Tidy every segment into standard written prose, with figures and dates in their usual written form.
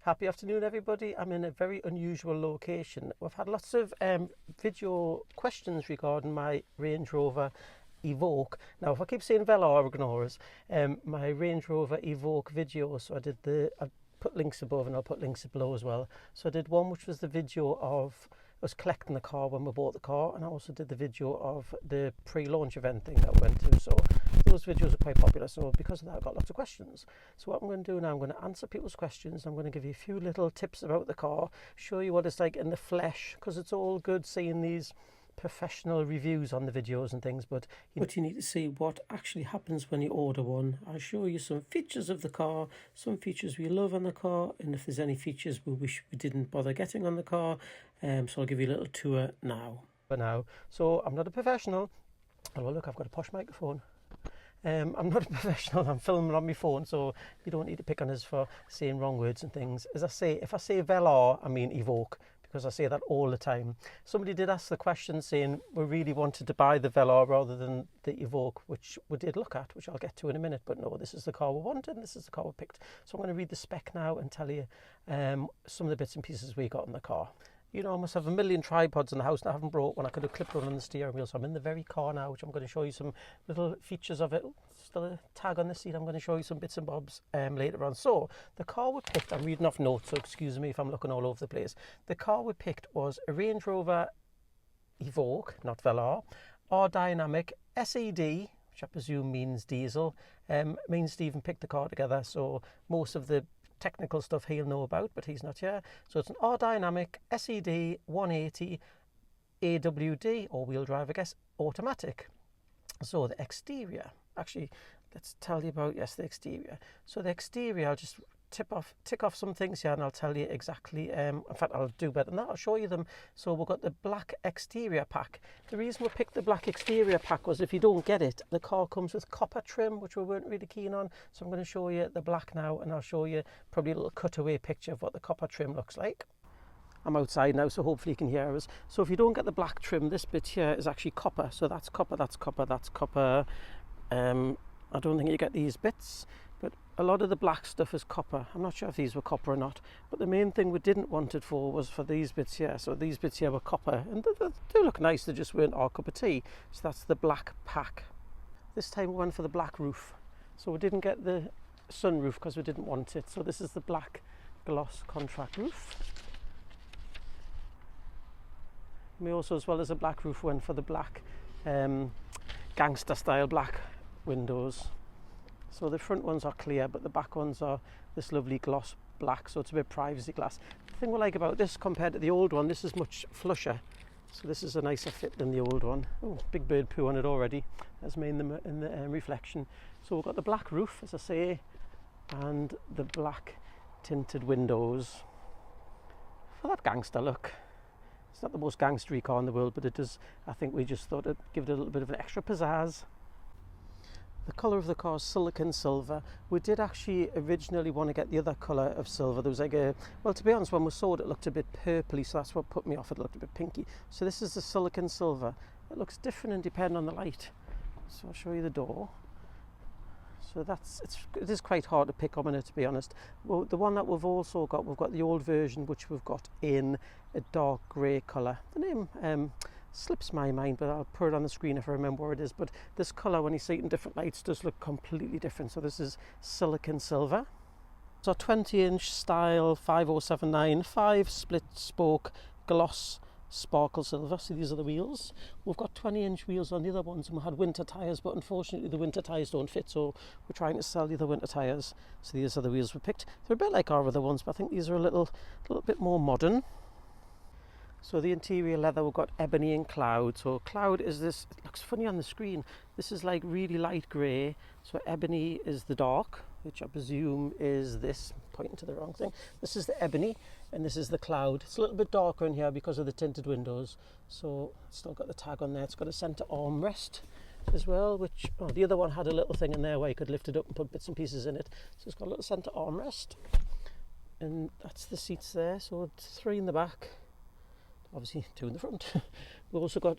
Happy afternoon, everybody. I'm in a very unusual location. We've had lots of video questions regarding my Range Rover Evoque. Now, if I keep saying Velar, ignore us. My Range Rover Evoque video, so I put links above and I'll put links below as well. So I did one which was the video of us collecting the car when we bought the car, and I also did the video of the pre-launch event thing that we went to. So those videos are quite popular, so because of that I got lots of questions. So what I'm going to do now, I'm going to answer people's questions. I'm going to give you a few little tips about the car, show you what it's like in the flesh, because it's all good seeing these professional reviews on the videos and things, but you need to see what actually happens when you order one. I'll show you some features of the car, some features we love on the car, and if there's any features we wish we didn't bother getting on the car. So I'll give you a little tour now. So I'm not a professional. Oh look, I've got a posh microphone. I'm not a professional, I'm filming on my phone, so you don't need to pick on us for saying wrong words and things. As I say, if I say Velar, I mean Evoque, because I say that all the time. Somebody did ask the question saying we really wanted to buy the Velar rather than the Evoque, which we did look at, which I'll get to in a minute, but no, this is the car we wanted and this is the car we picked. So I'm going to read the spec now and tell you some of the bits and pieces we got in the car. You know, I must have a million tripods in the house and I haven't brought one. I could have clipped one on the steering wheel, so I'm in the very car now, which I'm going to show you some little features of it. Still a tag on the seat. I'm going to show you some bits and bobs later on. So the car we picked, I'm reading off notes, so excuse me if I'm looking all over the place. The car we picked was a Range Rover Evoque, not Velar, R-Dynamic SED, which I presume means diesel. Me and Stephen picked the car together, so most of the technical stuff he'll know about, but he's not here. So it's an R-Dynamic SED 180 AWD, or wheel drive, I guess, automatic. So the exterior, actually, let's tell you about, yes, the exterior. So the exterior, I'll just tick off some things here and I'll tell you exactly, in fact I'll do better than that, I'll show you them. So we've got the black exterior pack. The reason we picked the black exterior pack was if you don't get it, the car comes with copper trim, which we weren't really keen on. So I'm going to show you the black now, and I'll show you probably a little cutaway picture of what the copper trim looks like. I'm outside now, so hopefully you can hear us. So if you don't get the black trim, this bit here is actually copper. So that's copper, that's copper, that's copper. I don't think you get these bits, but a lot of the black stuff is copper. I'm not sure if these were copper or not, but the main thing we didn't want it for was for these bits here. So these bits here were copper, and they do look nice, they just weren't our cup of tea. So that's the black pack. This time we went for the black roof. So we didn't get the sunroof because we didn't want it. So this is the black gloss contract roof. We also, as well as the black roof, went for the black gangster style black windows. So the front ones are clear, but the back ones are this lovely gloss black, so it's a bit privacy glass. The thing we like about this compared to the old one, this is much flusher. So this is a nicer fit than the old one. Oh, big bird poo on it already. That's me in the reflection. So we've got the black roof, as I say, and the black tinted windows for that gangster look. It's not the most gangstery car in the world, but it does, I think we just thought it'd give it a little bit of an extra pizzazz. The colour of the car is silicon silver. We did actually originally want to get the other colour of silver. There was like well, to be honest, when we saw it, it looked a bit purpley, so that's what put me off. It looked a bit pinky. So this is the silicon silver. It looks different and depending on the light. So I'll show you the door. So it is quite hard to pick up on it, to be honest. Well, the one that we've also got, we've got the old version, which we've got in a dark grey colour. The name slips my mind, but I'll put it on the screen if I remember where it is. But this colour, when you see it in different lights, does look completely different. So this is silicon silver. So 20-inch style 5079 5 split spoke gloss sparkle silver. So these are the wheels. We've got 20-inch wheels on the other ones, and we had winter tyres, but unfortunately the winter tyres don't fit, so we're trying to sell the other winter tyres. So these are the wheels we picked. They're a bit like our other ones, but I think these are a little bit more modern. So the interior leather, we've got ebony and cloud. So cloud is this, it looks funny on the screen, this is like really light grey. So ebony is the dark, which I presume is this, pointing to the wrong thing. This is the ebony, and this is the cloud. It's a little bit darker in here because of the tinted windows. So it's still got the tag on there. It's got a centre armrest as well, which, the other one had a little thing in there where you could lift it up and put bits and pieces in it. So it's got a little centre armrest. And that's the seats there. So it's 3 in the back. Obviously 2 in the front. We've also got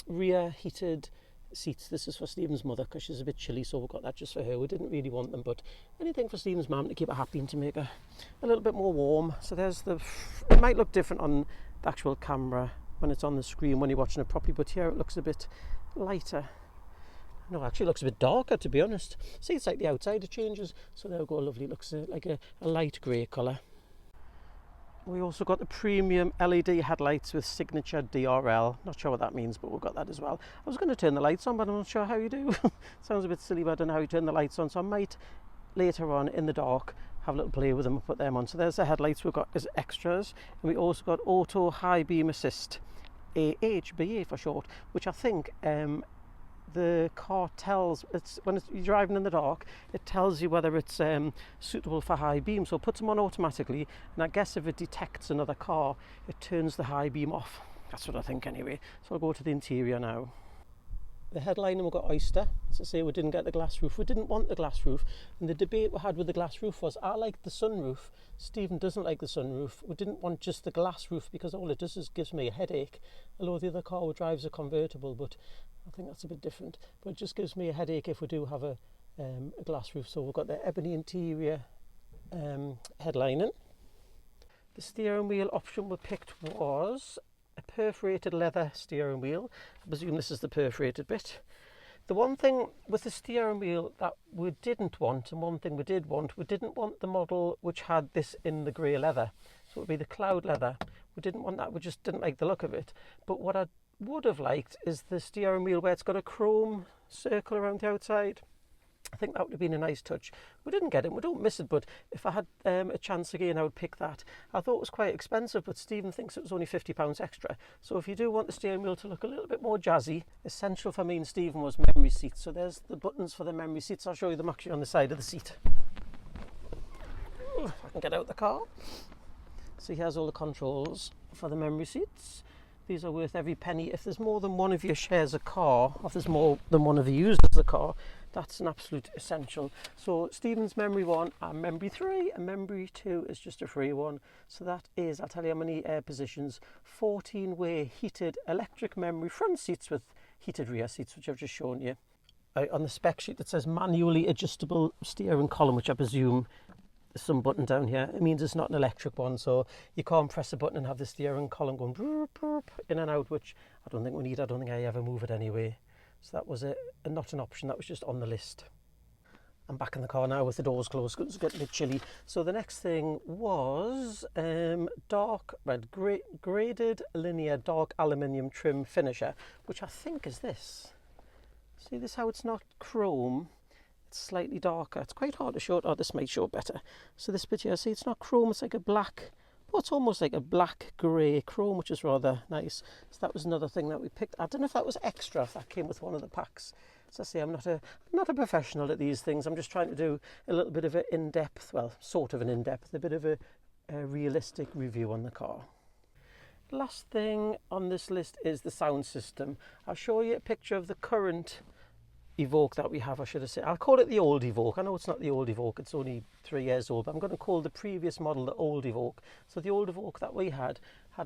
rear heated seats. This is for Stephen's mother because she's a bit chilly, so we've got that just for her. We didn't really want them, but anything for Stephen's mum to keep her happy and to make her a little bit more warm. So there's the, it might look different on the actual camera when it's on the screen when you're watching it properly, but here it looks a bit lighter. No, actually it looks a bit darker, to be honest. See, it's like the outside it changes, so there we go, lovely. It looks like a light grey colour. We also got the premium LED headlights with signature DRL. Not sure what that means, but we've got that as well. I was going to turn the lights on, but I'm not sure how you do. Sounds a bit silly, but I don't know how you turn the lights on, so I might later on in the dark have a little play with them and put them on. So there's the headlights we've got as extras, and we also got auto high beam assist, AHBA for short, which I think the car tells, when you're driving in the dark, it tells you whether it's suitable for high beam, so it puts them on automatically, and I guess if it detects another car, it turns the high beam off. That's what I think anyway. So I'll go to the interior now. The headliner, we've got Oyster. As I say, we didn't get the glass roof. We didn't want the glass roof, and the debate we had with the glass roof was, I like the sunroof, Stephen doesn't like the sunroof. We didn't want just the glass roof because all it does is gives me a headache, although the other car we drive is a convertible, but I think that's a bit different. But it just gives me a headache if we do have a glass roof. So we've got the ebony interior headlining. The steering wheel option we picked was a perforated leather steering wheel. I presume this is the perforated bit. The one thing with the steering wheel that we didn't want, and one thing we did want, we didn't want the model which had this in the grey leather. So it would be the cloud leather. We didn't want that, we just didn't like the look of it. But what I would have liked is the steering wheel where it's got a chrome circle around the outside. I think that would have been a nice touch. We didn't get it, we don't miss it, but if I had a chance again, I would pick that. I thought it was quite expensive, but Stephen thinks it was only £50 extra. So if you do want the steering wheel to look a little bit more jazzy, essential for me and Stephen was memory seats. So there's the buttons for the memory seats. I'll show you them actually on the side of the seat. If I can get out the car. So here's all the controls for the memory seats. These are worth every penny. If there's more than one of you shares a car, or if there's more than one of you uses the car, that's an absolute essential. So Stephen's memory 1 and memory 3, and memory 2 is just a free one. So that is, I'll tell you how many positions, 14-way heated electric memory front seats with heated rear seats, which I've just shown you. On the spec sheet it says manually adjustable steering column, which I presume there's some button down here. It means it's not an electric one, so you can't press a button and have the steering column going broop, broop, in and out, which I don't think we need. I don't think I ever move it anyway. So that was not an option, that was just on the list. I'm back in the car now with the doors closed because it's getting a bit chilly. So the next thing was dark red, graded linear dark aluminium trim finisher, which I think is this. See this, how it's not chrome, it's slightly darker. It's quite hard to show it. Oh, this might show it better. So this bit here, see, it's not chrome, it's like a black, well, it's almost like a black grey chrome, which is rather nice. So that was another thing that we picked. I don't know if that was extra, if that came with one of the packs. So I say, I'm not a professional at these things. I'm just trying to do a little bit of an in-depth, well, sort of an in-depth, a bit of a realistic review on the car. Last thing on this list is the sound system. I'll show you a picture of the current Evoke that we have, I should have said. I'll call it the old Evoke. I know it's not the old Evoke, it's only 3 years old, but I'm going to call the previous model the old Evoke. So the old Evoke that we had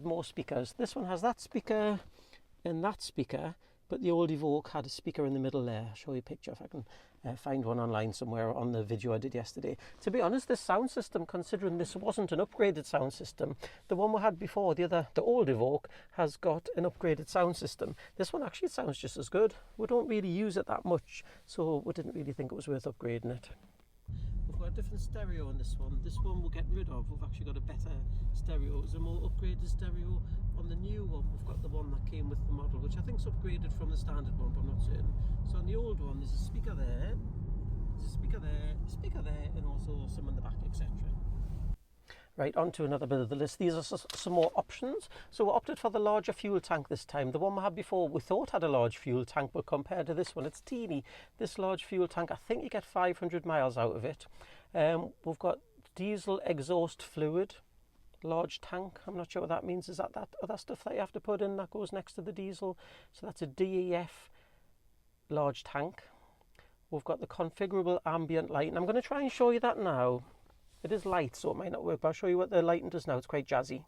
more speakers. This one has that speaker and that speaker, but the old Evoke had a speaker in the middle there. I'll show you a picture if I can find one online somewhere on the video I did yesterday. To be honest, this sound system, considering this wasn't an upgraded sound system, the one we had before, the old Evoke, has got an upgraded sound system. This one actually sounds just as good. We don't really use it that much, so we didn't really think it was worth upgrading it. We've got a different stereo on this one. This one we're getting rid of. We've actually got a better stereo. It's a more upgraded stereo. On the new one, we've got the one that came with the model, which I think is upgraded from the standard one, but I'm not certain. So on the old one, there's a speaker there, speaker there, and also some in the back, etc. Right, on to another bit of the list. These are some more options. So we opted for the larger fuel tank this time. The one we had before we thought had a large fuel tank, but compared to this one, it's teeny. This large fuel tank, I think you get 500 miles out of it. We've got diesel exhaust fluid, large tank. I'm not sure what that means. Is that other stuff that you have to put in that goes next to the diesel? So that's a DEF large tank. We've got the configurable ambient light, and I'm going to try and show you that now. It is light, so it might not work, but I'll show you what the lighting does now. It's quite jazzy.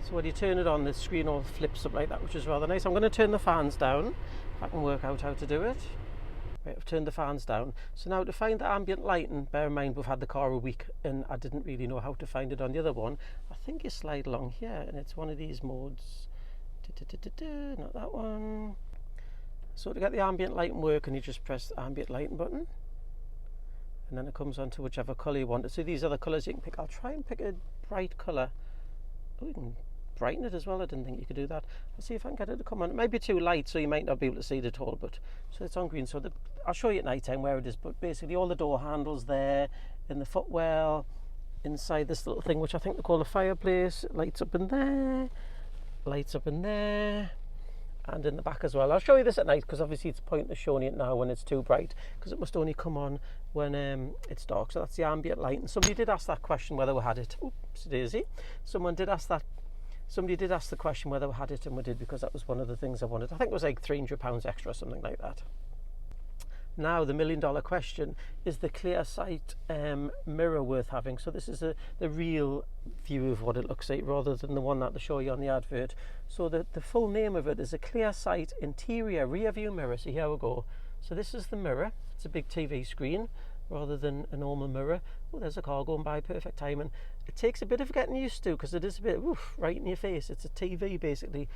So when you turn it on, the screen all flips up like that, which is rather nice. I'm going to turn the fans down, if I can work out how to do it. Right, I've turned the fans down. So now to find the ambient lighting, bear in mind we've had the car a week and I didn't really know how to find it on the other one. I think you slide along here and it's one of these modes. Not that one. So to get the ambient lighting working, you just press the ambient lighting button. And then it comes on to whichever colour you want. So these are the colours you can pick. I'll try and pick a bright colour. Oh, you can brighten it as well. I didn't think you could do that. Let's see if I can get it to come on. It might be too light, so you might not be able to see it at all. But so it's on green. So I'll show you at night time where it is. But basically, all the door handles there, in the footwell, inside this little thing, which I think they call the fireplace. It lights up in there, lights up in there, and in the back as well. I'll show you this at night because obviously it's pointless showing it now when it's too bright, because it must only come on when it's dark. So that's the ambient light. And somebody did ask that question whether we had it. Oops, daisy. Somebody did ask the question whether we had it, and we did, because that was one of the things I wanted. I think it was like £300 extra or something like that. Now the $1 million question: is the clear sight mirror worth having? So this is the real view of what it looks like, rather than the one that they show you on the advert. So the full name of it is a clear sight interior rear view mirror. So here we go. So this is the mirror. It's a big TV screen rather than a normal mirror. Oh, there's a car going by, perfect timing. It takes a bit of getting used to, because it is a bit right in your face. It's a TV basically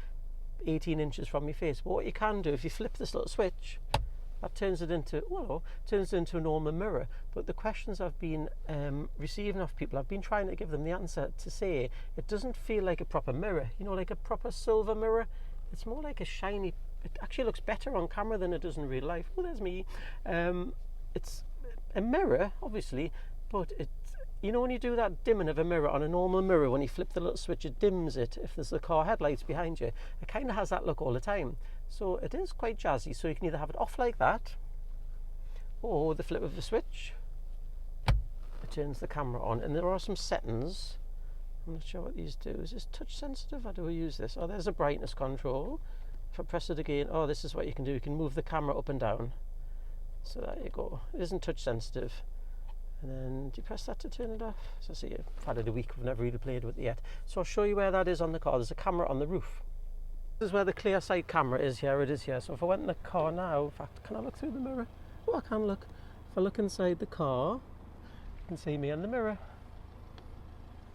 18 inches from your face. But what you can do, if you flip this little switch, that turns it into a normal mirror. But the questions I've been receiving off people, I've been trying to give them the answer to say it doesn't feel like a proper mirror, you know, like a proper silver mirror. It's more like a shiny. It actually looks better on camera than it does in real life. Oh, there's me. It's a mirror, obviously, but it's, you know, when you do that dimming of a mirror on a normal mirror, when you flip the little switch, it dims it if there's the car headlights behind you. It kind of has that look all the time. So it is quite jazzy. So you can either have it off like that, or the flip of the switch, it turns the camera on. And there are some settings. I'm not sure what these do. Is this touch sensitive? How do we use this? Oh, there's a brightness control. If I press it again, oh, this is what you can do. You can move the camera up and down. So there you go. It isn't touch sensitive. And then do you press that to turn it off? So see, I've had it a week, I've never really played with it yet. So I'll show you where that is on the car. There's a camera on the roof. This is where the clear sight camera is. Here it is here. So if I went in the car now, in fact, can I look through the mirror? Oh, I can look. If I look inside the car, you can see me in the mirror.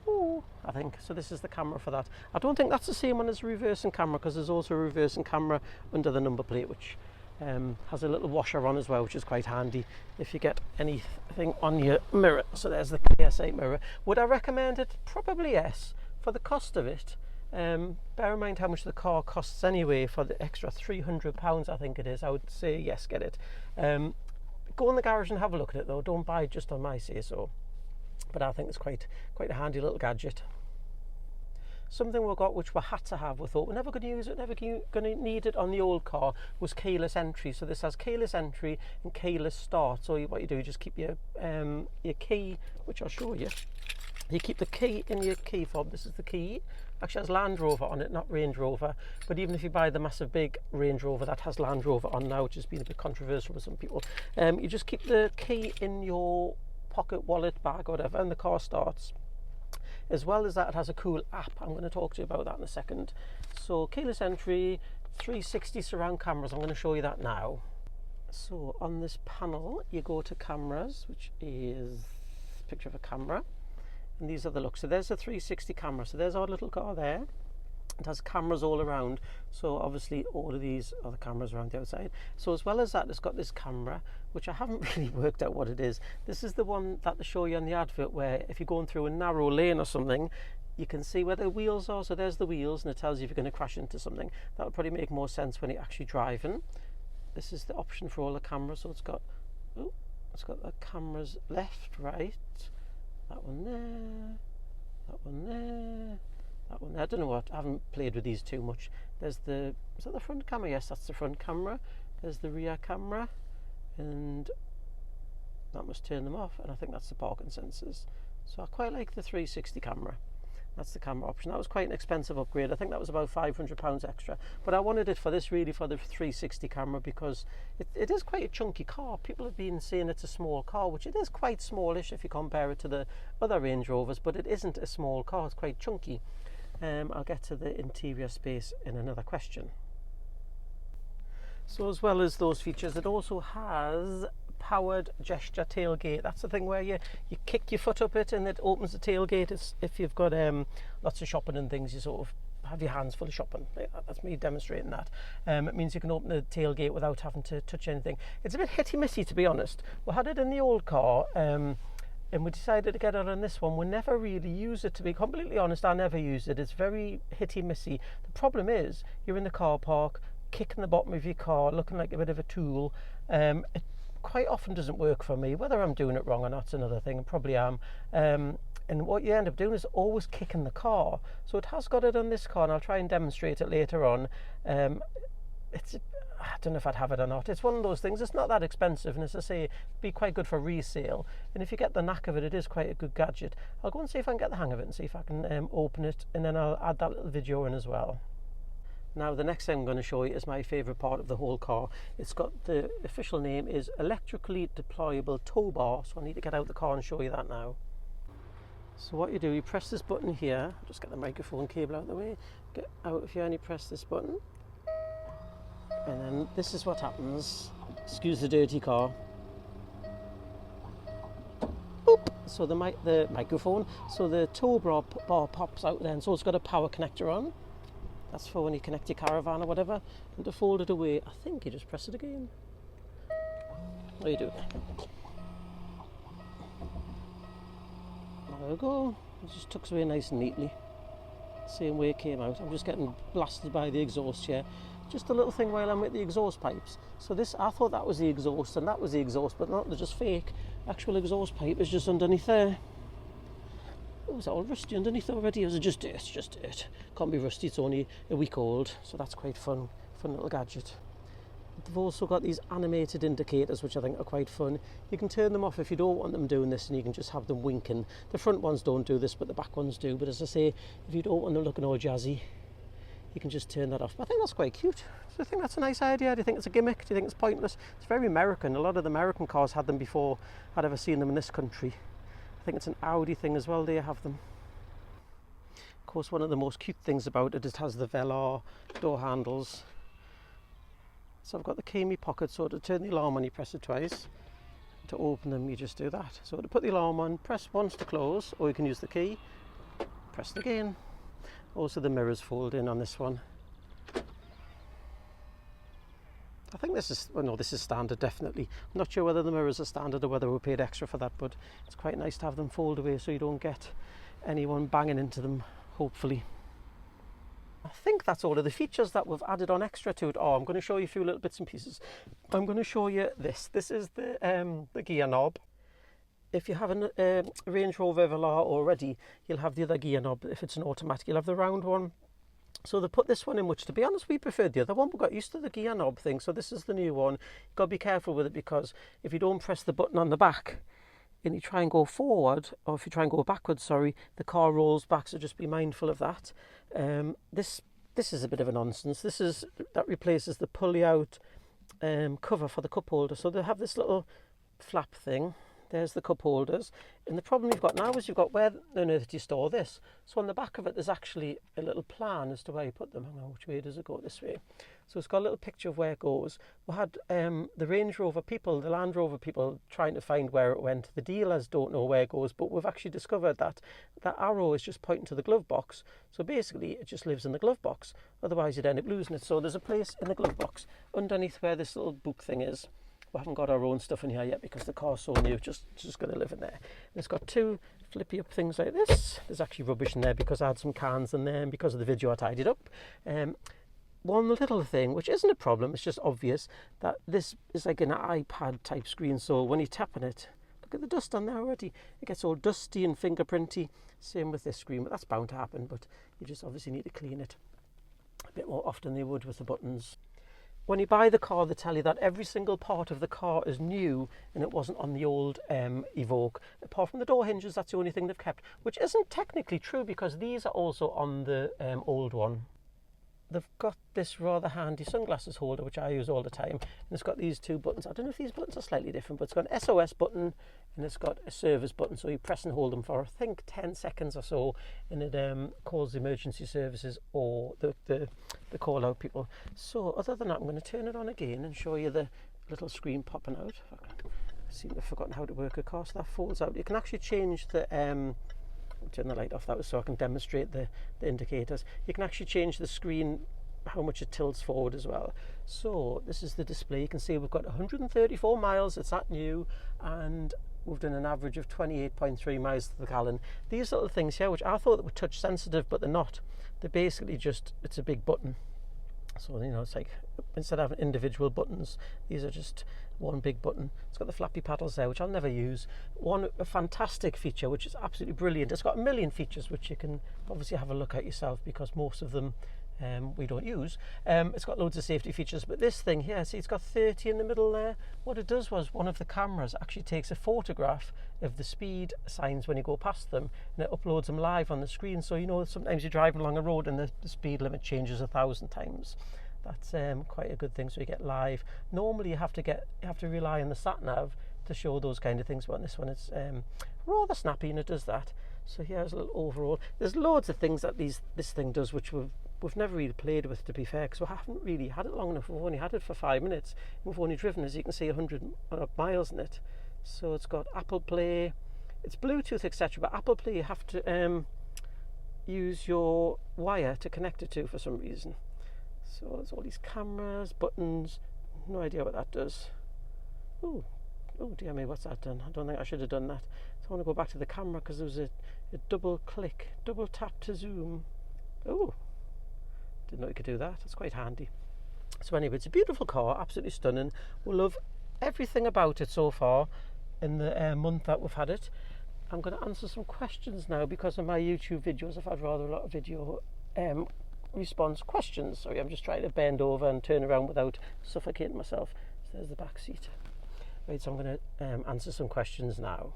Oh, I think. So this is the camera for that. I don't think that's the same one as the reversing camera, because there's also a reversing camera under the number plate, which has a little washer on as well, which is quite handy if you get anything on your mirror. So there's the clear sight mirror. Would I recommend it? Probably yes. For the cost of it, bear in mind how much the car costs anyway. For the extra £300 I think it is, I would say yes, get it. Go in the garage and have a look at it though. Don't buy it just on my say so. But I think it's quite a handy little gadget. Something we got which we had to have, we thought we're never going to use it, never going to need it on the old car, was keyless entry. So this has keyless entry and keyless start. So what you do, you just keep your key, which I'll show you. You keep the key in your key fob. This is the key. Actually has Land Rover on it, not Range Rover. But even if you buy the massive big Range Rover that has Land Rover on now, which has been a bit controversial with some people, you just keep the key in your pocket, wallet, bag, whatever, and the car starts. As well as that, it has a cool app. I'm going to talk to you about that in a second. So keyless entry, 360 surround cameras. I'm going to show you that now. So on this panel, you go to cameras, which is a picture of a camera. And these are the looks. So there's a 360 camera. So there's our little car there. It has cameras all around. So obviously all of these are the cameras around the outside. So as well as that, it's got this camera, which I haven't really worked out what it is. This is the one that they show you on the advert, where if you're going through a narrow lane or something, you can see where the wheels are. So there's the wheels, and it tells you if you're going to crash into something. That would probably make more sense when you're actually driving. This is the option for all the cameras. So it's got the cameras left, right, that one there, that one there, that one there. I don't know what, I haven't played with these too much. There's is that the front camera? Yes, that's the front camera. There's the rear camera, and that must turn them off, and I think that's the parking sensors. So I quite like the 360 camera. That's the camera option. That was quite an expensive upgrade. I think that was about £500 extra. But I wanted it for this, really, for the 360 camera, because it is quite a chunky car. People have been saying it's a small car, which it is quite smallish if you compare it to the other Range Rovers, but it isn't a small car. It's quite chunky. I'll get to the interior space in another question. So as well as those features, it also has powered gesture tailgate. That's the thing where you kick your foot up it and it opens the tailgate. It's, if you've got lots of shopping and things, you sort of have your hands full of shopping. That's me demonstrating that. It means you can open the tailgate without having to touch anything. It's a bit hitty-missy, to be honest. We had it in the old car, and we decided to get it on this one. We never really use it, to be completely honest. I never use it. It's very hitty-missy. The problem is, you're in the car park, kicking the bottom of your car, looking like a bit of a tool. It quite often doesn't work for me. Whether I'm doing it wrong or not is another thing. I probably am. And what you end up doing is always kicking the car. So it has got it on this car, and I'll try and demonstrate it later on. I don't know if I'd have it or not. It's one of those things. It's not that expensive, and as I say, it'd be quite good for resale. And if you get the knack of it, it is quite a good gadget. I'll go and see if I can get the hang of it and see if I can open it, and then I'll add that little video in as well. Now the next thing I'm going to show you is my favourite part of the whole car. It's got, the official name is electrically deployable tow bar, so I need to get out the car and show you that now. So what you do, you press this button here. I'll just get the microphone cable out of the way. Get out of here and you press this button. And then this is what happens. Excuse the dirty car. Boop. So the microphone, so the tow bar pops out then. So it's got a power connector on. That's for when you connect your caravan or whatever. And to fold it away, I think you just press it again. There you do. There we go. It just tucks away nice and neatly. Same way it came out. I'm just getting blasted by the exhaust here. Just a little thing while I'm with the exhaust pipes. So this, I thought that was the exhaust and that was the exhaust, but not, they're just fake. Actual exhaust pipe is just underneath there. Oh, is that all rusty underneath already? Or is it just dirt? It's just dirt. Can't be rusty, it's only a week old. So that's quite fun little gadget. They've also got these animated indicators, which I think are quite fun. You can turn them off if you don't want them doing this, and you can just have them winking. The front ones don't do this, but the back ones do. But as I say, if you don't want them looking all jazzy, you can just turn that off. But I think that's quite cute. So I think that's a nice idea. Do you think it's a gimmick? Do you think it's pointless? It's very American. A lot of the American cars had them before I'd ever seen them in this country. I think it's an Audi thing as well. They have them. Of course, one of the most cute things about it, it has the Velar door handles. So I've got the key in my pocket, so to turn the alarm on you press it twice. To open them you just do that. So to put the alarm on, press once to close, or you can use the key, press it again. Also the mirrors fold in on this one. I think this is, well, no, this is standard definitely. I'm not sure whether the mirrors are standard or whether we paid extra for that, but it's quite nice to have them fold away so you don't get anyone banging into them, hopefully. I think that's all of the features that we've added on extra to it. Oh, I'm going to show you a few little bits and pieces. I'm going to show you this. This is the gear knob. If you have a Range Rover Velar already, you'll have the other gear knob. If it's an automatic, you'll have the round one. So they put this one in, which to be honest, we preferred the other one. We got used to the gear knob thing, so this is the new one. You've got to be careful with it, because if you don't press the button on the back and you try and go forward, or if you try and go backwards, sorry, the car rolls back, so just be mindful of that. This is a bit of a nonsense. That replaces the pulley out cover for the cup holder. So they have this little flap thing. There's the cup holders. And the problem you've got now is you've got, where on earth do you store this? So on the back of it, there's actually a little plan as to where you put them. Hang on, which way does it go? This way. So it's got a little picture of where it goes. We had the Range Rover people, the Land Rover people, trying to find where it went. The dealers don't know where it goes, but we've actually discovered that that arrow is just pointing to the glove box. So basically, it just lives in the glove box. Otherwise, you'd end up losing it. So there's a place in the glove box underneath where this little book thing is. We haven't got our own stuff in here yet because the car's so new, just going to live in there. And it's got two flippy up things like this. There's actually rubbish in there because I had some cans in there, and because of the video I tidied up. One little thing, which isn't a problem, it's just obvious, that this is like an iPad type screen, so when you're tapping it, look at the dust on there already. It gets all dusty and fingerprinty. Same with this screen, but that's bound to happen, but you just obviously need to clean it a bit more often than you would with the buttons. When you buy the car, they tell you that every single part of the car is new and it wasn't on the old Evoque. Apart from the door hinges, that's the only thing they've kept, which isn't technically true because these are also on the old one. they've got this rather handy sunglasses holder, which I use all the time, and it's got these two buttons. I don't know if these buttons are slightly different, but it's got an SOS button and it's got a service button, so you press and hold them for I think 10 seconds or so, and it calls the emergency services or the call out people. So other than that, I'm going to turn it on again and show you the little screen popping out. I seem to have forgotten how to work a car, so that folds out. You can actually change the turn the light off, that was so I can demonstrate the indicators. You can actually change the screen, how much it tilts forward as well. So this is the display. You can see we've got 134 miles, it's that new, and we've done an average of 28.3 miles to the gallon. These little things here, which I thought were touch sensitive, but they're not. They're basically just, it's a big button. So, you know, it's like, instead of having individual buttons, these are just one big button. It's got the flappy paddles there, which I'll never use. A fantastic feature, which is absolutely brilliant. It's got a million features, which you can obviously have a look at yourself, because most of them we don't use. It's got loads of safety features, but this thing here, see, it's got 30 in the middle there. What it does was, one of the cameras actually takes a photograph of the speed signs when you go past them, and it uploads them live on the screen. So, you know, sometimes you're driving along a road and the speed limit changes 1,000 times. That's quite a good thing, so you get live. Normally you have to rely on the sat nav to show those kind of things, but on this one it's rather snappy, and it does that. So here's a little overall. There's loads of things that this thing does which we've never really played with, to be fair, because we haven't really had it long enough. We've only had it for 5 minutes. We've only driven, as you can see, 100 miles in it. So it's got Apple Play, it's Bluetooth, etc. But Apple Play you have to use your wire to connect it to for some reason. So there's all these cameras, buttons, no idea what that does. Oh dear me, what's that done? I don't think I should have done that. So I want to go back to the camera, because there was a double tap to zoom. Oh, didn't know you could do that. It's quite handy. So anyway, it's a beautiful car, absolutely stunning. We love everything about it so far in the month that we've had it. I'm going to answer some questions now, because of my YouTube videos I've had rather a lot of video response questions. Sorry, I'm just trying to bend over and turn around without suffocating myself. So there's the back seat. Right, so I'm going to answer some questions now.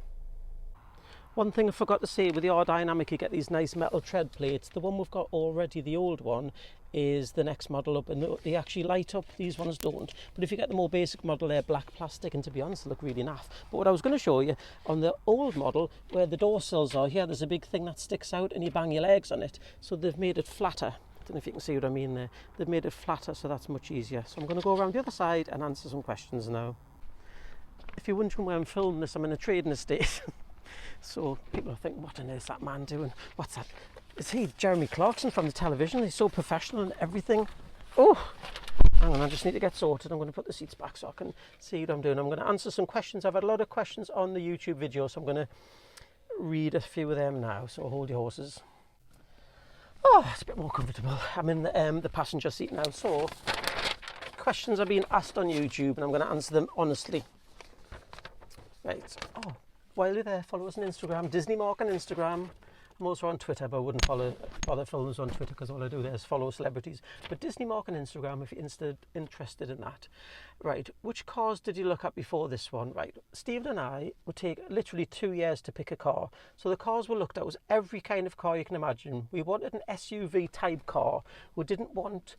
One thing I forgot to say, with the R-Dynamic you get these nice metal tread plates. The one we've got already, the old one, is the next model up, and they actually light up. These ones don't. But if you get the more basic model, they're black plastic, and to be honest they look really naff. But what I was going to show you, on the old model, where the door sills are here, there's a big thing that sticks out and you bang your legs on it. So they've made it flatter. I don't know if you can see what I mean there. They've made it flatter, so that's much easier. So I'm going to go around the other side and answer some questions now. If you're wondering where I'm filming this, I'm in a trading estate. So people think, what on earth is that man doing? What's that? Is he Jeremy Clarkson from the television? He's so professional and everything. Oh, hang on, I just need to get sorted. I'm going to put the seats back so I can see what I'm doing. I'm going to answer some questions. I've had a lot of questions on the YouTube video, so I'm going to read a few of them now. So hold your horses. Oh, it's a bit more comfortable. I'm in the passenger seat now. So questions are being asked on YouTube, and I'm going to answer them honestly. Right. Oh, while you're there, follow us on Instagram, Disney Mark on Instagram. I'm also on Twitter, but I wouldn't bother following us on Twitter, because all I do there is follow celebrities. But Disney Mark on Instagram if you're interested in that. Right, which cars did you look at before this one? Right, Stephen and I would take literally 2 years to pick a car. So the cars we looked at was every kind of car you can imagine. We wanted an SUV type car. We didn't want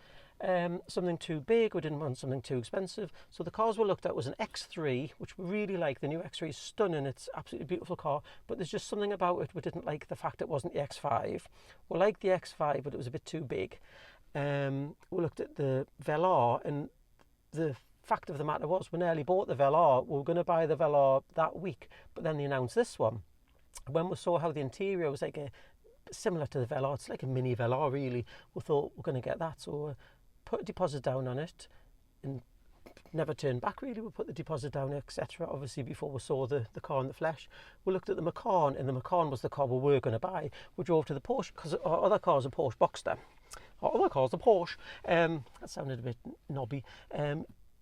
something too big, we didn't want something too expensive. So the cars we looked at was an X3, which we really like. The new X3 is stunning, it's an absolutely beautiful car, but there's just something about it. We didn't like the fact it wasn't the X5. We liked the X5, but it was a bit too big. We looked at the Velar, and the fact of the matter was we nearly bought the Velar. We were going to buy the Velar that week, but then they announced this one. When we saw how the interior was similar to the Velar, it's like a mini Velar really, we thought we're going to get that. So put a deposit down on it and never turned back really. We put the deposit down, etc. Obviously before we saw the car in the flesh. We looked at the Macan, and the Macan was the car we were going to buy. We drove to the Porsche, because our other car is a Porsche Boxster. Our other car is a Porsche. That sounded a bit knobby.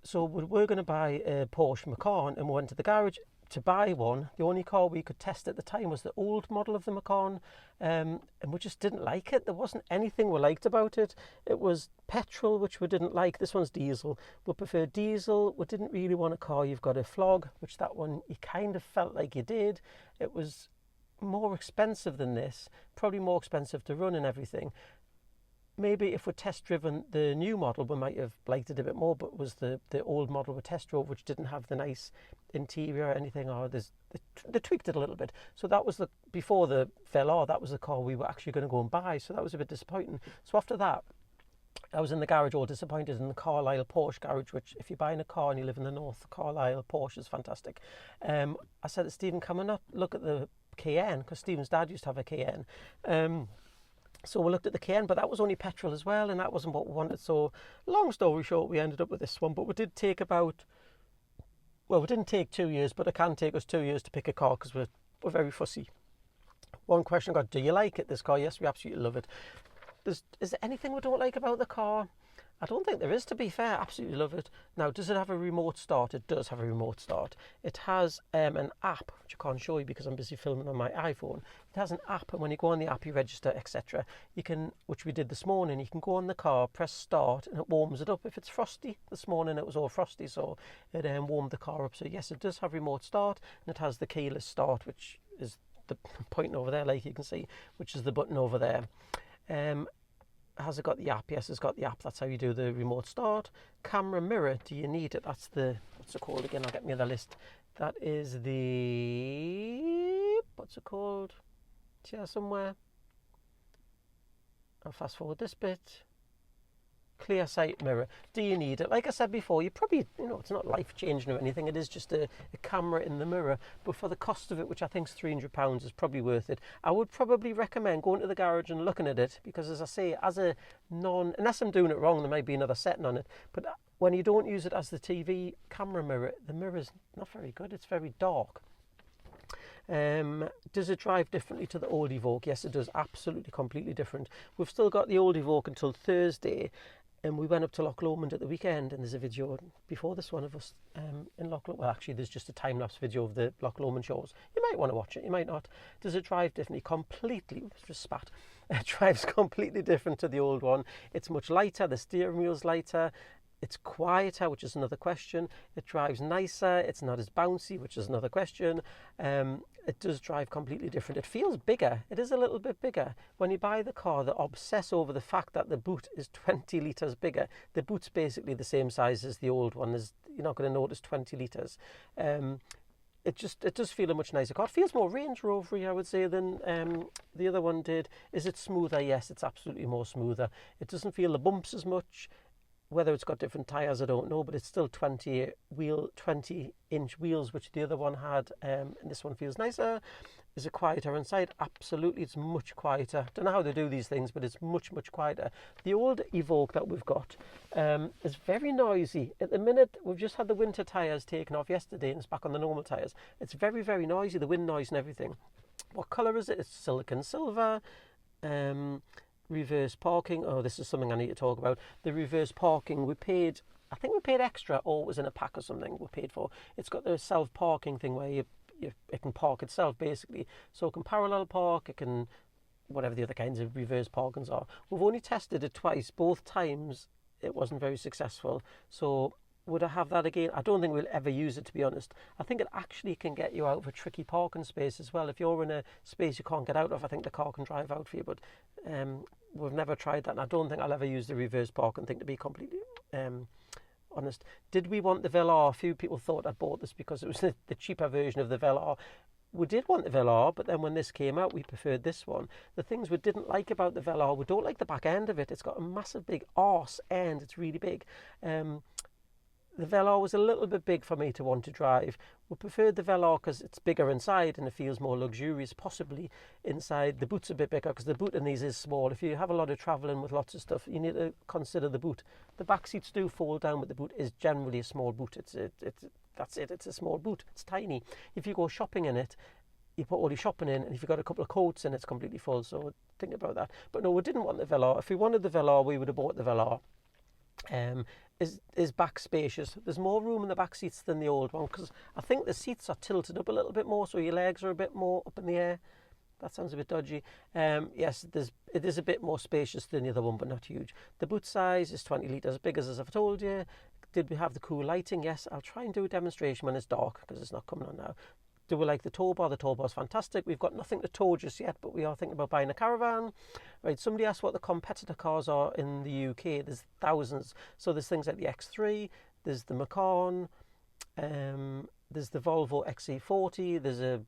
So we were going to buy a Porsche Macan, and we went to the garage to buy one. The only car we could test at the time was the old model of the Macan, and we just didn't like it. There wasn't anything we liked about it. It was petrol, which we didn't like. This one's diesel. We preferred diesel. We didn't really want a car you've got to flog, which that one you kind of felt like you did. It was more expensive than this, probably more expensive to run and everything. maybe if we'd test driven the new model, we might have liked it a bit more, but it was the old model we test drove, which didn't have the nice interior or anything, or they tweaked it a little bit. So that was before the Velar, that was the car we were actually going to go and buy, so that was a bit disappointing. So after that, I was in the garage all disappointed in the Carlisle Porsche garage, which if you're buying a car and you live in the north, Carlisle Porsche is fantastic. I said to Stephen, come and look at the Cayenne, because Stephen's dad used to have a Cayenne. So we looked at the Cayenne, but that was only petrol as well, and that wasn't what we wanted. So long story short, we ended up with this one, but we did take we didn't take 2 years, but it can take us 2 years to pick a car because we're very fussy. One question I got, do you like it, this car? Yes, we absolutely love it. Is there anything we don't like about the car? I don't think there is, to be fair. Absolutely love it. Now, does it have a remote start? It does have a remote start. It has an app, which I can't show you because I'm busy filming on my iPhone. It has an app, and when you go on the app, you register, etc. You can, which we did this morning, you can go on the car, press start, and it warms it up. If it's frosty, this morning it was all frosty, so it warmed the car up. So yes, it does have remote start, and it has the keyless start, which is the pointing over there, like you can see, which is the button over there. Has it got the app? Yes, it's got the app. That's how you do the remote start. Camera mirror, do you need it? That's the, what's it called again? I'll get me the list. That is the, what's it called? It's here somewhere. I'll fast forward this bit. Clear sight mirror. Do you need it? Like I said before, you probably, it's not life changing or anything. It is just a camera in the mirror. But for the cost of it, which I think is £300, is probably worth it. I would probably recommend going to the garage and looking at it, because as I say, unless I'm doing it wrong, there might be another setting on it. But when you don't use it as the TV camera mirror, the mirror's not very good. It's very dark. Does it drive differently to the old Evoque? Yes, it does. Absolutely, completely different. We've still got the old Evoque until Thursday. And we went up to Loch Lomond at the weekend, and there's a video before this one of us in Loch Lomond. Well, actually, there's just a time-lapse video of the Loch Lomond shows. You might want to watch it, you might not. Does it drive differently? Completely, just spat. It drives completely different to the old one. It's much lighter, the steering wheel's lighter. It's quieter, which is another question. It drives nicer. It's not as bouncy, which is another question. It does drive completely different. It feels bigger. It is a little bit bigger. When you buy the car, they obsess over the fact that the boot is 20 litres bigger. The boot's basically the same size as the old one. You're not going to notice 20 litres. It does feel a much nicer car. It feels more Range Rover-y, I would say, than the other one did. Is it smoother? Yes, it's absolutely more smoother. It doesn't feel the bumps as much. Whether it's got different tyres, I don't know, but it's still 20-inch wheels, which the other one had, and this one feels nicer. Is it quieter inside? Absolutely, it's much quieter. Don't know how they do these things, but it's much, much quieter. The old Evoque that we've got is very noisy. At the minute, we've just had the winter tyres taken off yesterday, and it's back on the normal tyres. It's very, very noisy, the wind noise and everything. What colour is it? It's silicon silver. Reverse parking. Oh, this is something I need to talk about. The reverse parking, I think we paid extra, or it was in a pack or something we paid for. It's got the self-parking thing where it can park itself, basically. So it can parallel park, it can, whatever the other kinds of reverse parkings are. We've only tested it twice. Both times it wasn't very successful. So would I have that again? I don't think we'll ever use it, to be honest. I think it actually can get you out of a tricky parking space as well. If you're in a space you can't get out of, I think the car can drive out for you. But we've never tried that, and I don't think I'll ever use the reverse parking thing, to be completely honest. Did we want the Velar? A few people thought I bought this because it was the cheaper version of the Velar. We did want the Velar, but then when this came out, we preferred this one. The things we didn't like about the Velar, we don't like the back end of it. It's got a massive big arse end. It's really big. The Velar was a little bit big for me to want to drive. We preferred the Velar because it's bigger inside and it feels more luxurious, possibly inside. The boot's a bit bigger because the boot in these is small. If you have a lot of travelling with lots of stuff, you need to consider the boot. The back seats do fold down, but the boot is generally a small boot. That's it. It's a small boot. It's tiny. If you go shopping in it, you put all your shopping in, and if you've got a couple of coats in, it's completely full. So think about that. But no, we didn't want the Velar. If we wanted the Velar, we would have bought the Velar. Is back spacious. There's more room in the back seats than the old one, because I think the seats are tilted up a little bit more, so your legs are a bit more up in the air. That sounds a bit dodgy. Yes, it is a bit more spacious than the other one, but not huge. The boot size is 20 litres, big as I've told you. Did we have the cool lighting? Yes, I'll try and do a demonstration when it's dark, because it's not coming on now. Do we like the tow bar? The tow bar is fantastic. We've got nothing to tow just yet, but we are thinking about buying a caravan. Right, somebody asked what the competitor cars are in the UK. There's thousands. So there's things like the X3, there's the Macan, there's the Volvo XC40, there's a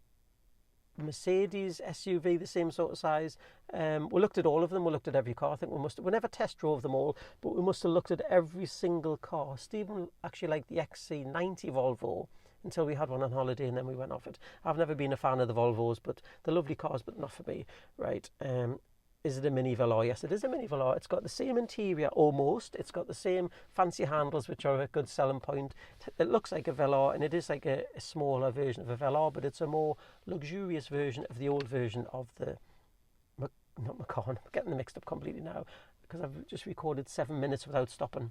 Mercedes SUV, the same sort of size. We looked at all of them. We looked at every car. I think we never test drove them all, but we must have looked at every single car. Stephen actually liked the XC90 Volvo until we had one on holiday, and then we went off it. I've never been a fan of the Volvos, but they're lovely cars, but not for me. Right. Is it a mini velour? Yes, it is a mini velour. It's got the same interior almost. It's got the same fancy handles, which are a good selling point. It looks like a velour, and it is like a smaller version of a velour, but it's a more luxurious version of the old version of the, not Macan, I'm getting them mixed up completely now, because I've just recorded 7 minutes without stopping.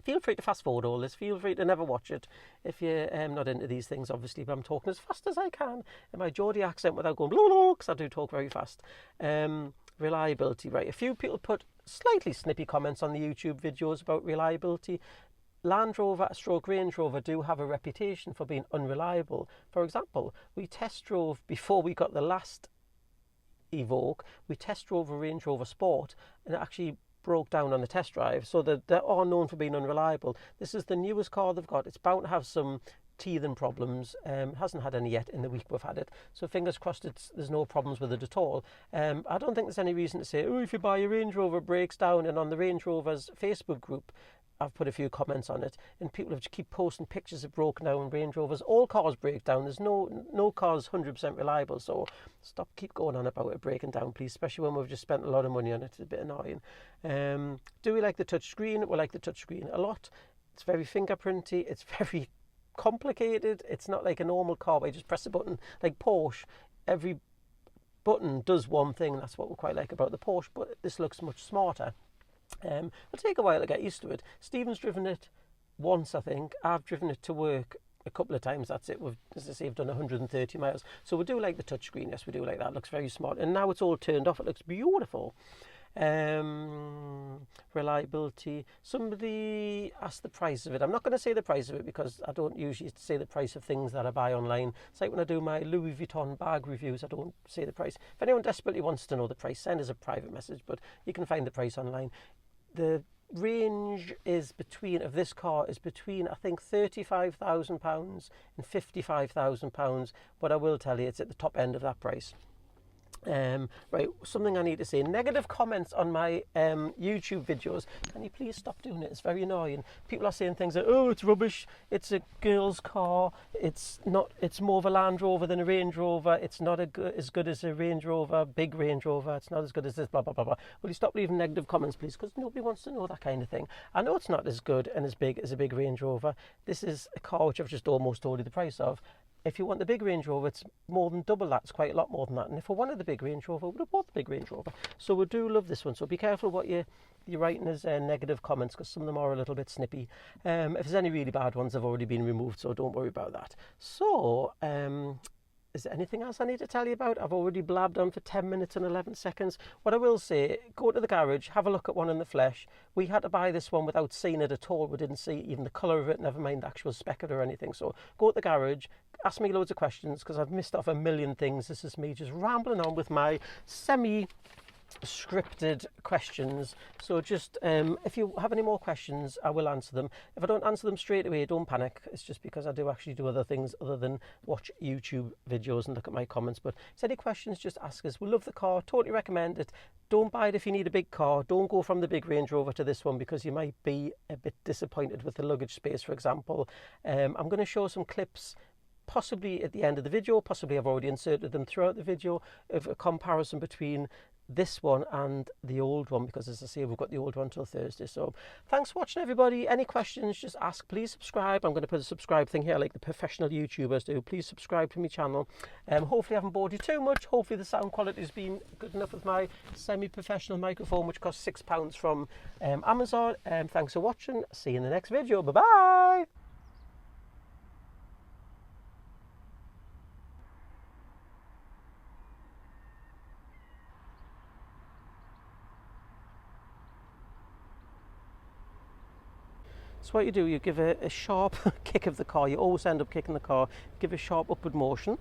Feel free to fast forward all this. Feel free to never watch it if you're not into these things, obviously, but I'm talking as fast as I can in my Geordie accent without going blah, blah, because I do talk very fast. Reliability, right. A few people put slightly snippy comments on the YouTube videos about reliability. Land Rover / Range Rover do have a reputation for being unreliable. For example, we test drove before we got the last Evoke, we test drove a Range Rover Sport, and it actually broke down on the test drive, so they are known for being unreliable. This is the newest car they've got. It's bound to have some teething problems. Hasn't had any yet in the week we've had it, so fingers crossed there's no problems with it at all. I don't think there's any reason to say, oh, if you buy a Range Rover, it breaks down. And on the Range Rover's Facebook group, I've put a few comments on it, and people have to keep posting pictures of broken down Range Rovers. All cars break down. There's no car's 100% reliable, so keep going on about it breaking down, please, especially when we've just spent a lot of money on it. It's a bit annoying. Do we like the touchscreen? We like the touchscreen a lot. It's very fingerprinty. It's very complicated. It's not like a normal car where you just press a button. Like Porsche, every button does one thing. That's what we quite like about the Porsche, but this looks much smarter. It'll take a while to get used to it. Stephen's driven it once, I think. I've driven it to work a couple of times. That's it. As I say, we've done 130 miles. So we do like the touchscreen. Yes, we do like that. It looks very smart. And now it's all turned off. It looks beautiful. Reliability. Somebody asked the price of it. I'm not going to say the price of it because I don't usually say the price of things that I buy online. It's like when I do my Louis Vuitton bag reviews, I don't say the price. If anyone desperately wants to know the price, send us a private message, but you can find the price online. The range of this car is between, I think, £35,000 and £55,000, but I will tell you it's at the top end of that price. Right, something I need to say. Negative comments on my YouTube videos. Can you please stop doing it? It's very annoying. People are saying things like, oh, it's rubbish, it's a girl's car, it's more of a Land Rover than a Range Rover, it's not as good as a Range Rover, big Range Rover, it's not as good as this, blah, blah, blah, blah. Will you stop leaving negative comments, please? Because nobody wants to know that kind of thing. I know it's not as good and as big as a big Range Rover. This is a car which I've just almost told you the price of. If you want the big Range Rover, it's more than double that. It's quite a lot more than that. And if we wanted the big Range Rover, we would have bought the big Range Rover. So we do love this one. So be careful what you're writing as negative comments, because some of them are a little bit snippy. If there's any really bad ones, they've already been removed, so don't worry about that. So, is there anything else I need to tell you about? I've already blabbed on for 10 minutes and 11 seconds. What I will say, go to the garage, have a look at one in the flesh. We had to buy this one without seeing it at all. We didn't see even the colour of it, never mind the actual spec of it or anything. So go to the garage, ask me loads of questions, because I've missed off a million things. This is me just rambling on with my semi-scripted questions. So just, if you have any more questions, I will answer them. If I don't answer them straight away, don't panic. It's just because I do actually do other things other than watch YouTube videos and look at my comments. But if there's any questions, just ask us. We love the car, totally recommend it. Don't buy it if you need a big car. Don't go from the big Range Rover to this one, because you might be a bit disappointed with the luggage space, for example. I'm going to show some clips possibly at the end of the video, possibly I've already inserted them throughout the video, of a comparison between this one and the old one, because as I say, we've got the old one till Thursday. So thanks for watching, everybody. Any questions, just ask. Please subscribe. I'm going to put a subscribe thing here like the professional YouTubers do. Please subscribe to my channel. Hopefully I haven't bored you too much. Hopefully the sound quality has been good enough with my semi-professional microphone, which costs £6 from Amazon. Thanks for watching. See you in the next video. Bye bye. So what you do, you give a sharp kick of the car. You always end up kicking the car. Give a sharp upward motion.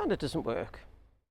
and it doesn't work.